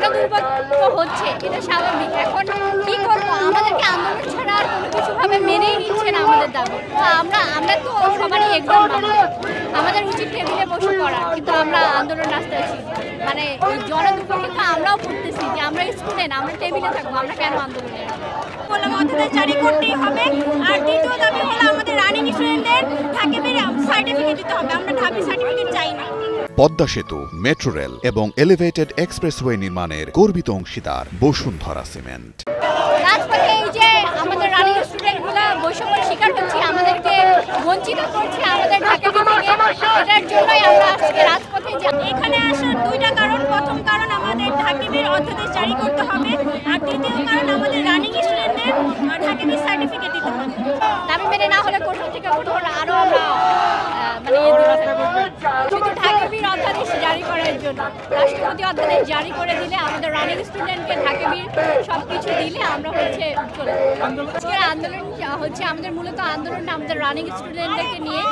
জনদুর্ভোগ হচ্ছে, এটা স্বাভাবিক। এখন কি করবো, আমাদেরকে আন্দোলন ছাড়া আর কোনো কিছুভাবে মেনেই নিচ্ছে না আমাদের দাবি। আমরা তো সবারই একজন মানুষ, আমাদের উচিত টেবিলে বসে পড়া, কিন্তু আমরা আন্দোলন রাস্তায় আছি। মানে এই জনদুর্ভোগ কিন্তু আমরাও করতেছি যে আমরা স্টুডেন্ট, আমরা টেবিলে থাকবো, আমরা কেন আন্দোলনে বললাম অধ্যাদেশ জারি করতেই হবে। আর দ্বিতীয় দাবি হলো আমাদের রানিং স্টুডেন্টদের ঢাবির সার্টিফিকেট দিতে হবে, আমরা ঢাবির সার্টিফিকেট চাই না। পদ্মা সেতু, মেট্রো রেল এবং এলিভেটেড এক্সপ্রেসওয়ে নির্মাণের গর্বিত অংশীদার বসুন্ধরা সিমেন্ট। রাজপথে এই যে আমাদের রানিং স্টুডেন্টগুলো বৈষম্যের শিকার হচ্ছে, আমাদেরকে বঞ্চিত করছে আমাদের ঢাকা থেকে, এটার জন্যই আমরা আজকে রাজপথে এখানে আসার দুইটা কারণ। প্রথম কারণ আমাদের ঢাবির অধ্যাদেশ জারি করতে হবে, আর দ্বিতীয় কারণ আমাদের রানিং স্টুডেন্টদের ঢাবির সার্টিফিকেট দিতে হবে। দাবি মেনে না হলে কঠোর থেকে কঠোর আরো আমরা শুধু ঢাবির অধ্যাদেশ জারি করার জন্য রাষ্ট্রপতি অধ্যাদেশ জারি করে দিলে আমাদের রানিং স্টুডেন্টকে ঢাবির সবকিছু দিলে আমরা হচ্ছে চলে। আজকের আন্দোলন হচ্ছে আমাদের মূলত আন্দোলনটা আমাদের রানিং স্টুডেন্টদেরকে নিয়ে,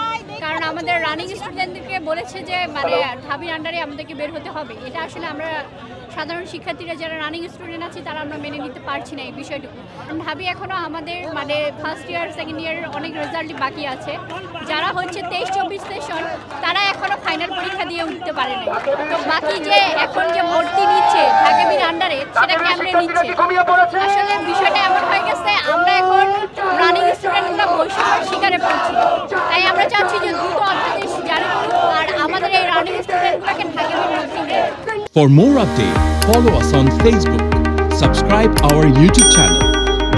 কারণ আমাদের রানিং স্টুডেন্টদেরকে বলেছে যে মানে ঢাবির আন্ডারে আমাদেরকে বের হতে হবে। এটা আসলে আমরা সাধারণ শিক্ষার্থীরা যারা রানিং স্টুডেন্ট আছে তারা আমরা মেনে নিতে পারছি না এই বিষয়টুকু। ঢাবি এখনও আমাদের মানে ফার্স্ট ইয়ার সেকেন্ড ইয়ারের অনেক রেজাল্টই বাকি আছে। যারা হচ্ছে 23-24 সেশন তারা এখনও ফাইনাল পরীক্ষা দিয়ে উঠতে পারে না। তো বাকি যে এখন যে ভর্তি নিচ্ছে ঢাবির আন্ডারে সেটা কেমনে নিচ্ছে, আসলে বিষয়টা এমন হয়ে গেছে আমরা এখন রানিং স্টুডেন্টরা বৈষম্যের শিকারে পড়ছি। তাই আমরা চাচ্ছি যে দ্রুত অধ্যাদেশ জারি করুন আর আমাদের এই রানিং স্টুডেন্টগুলোকে ঢাবির ভর্তি নেয়। For more updates, follow us on Facebook, subscribe our YouTube channel,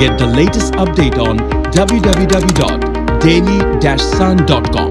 get the latest update on www.daily-sun.com.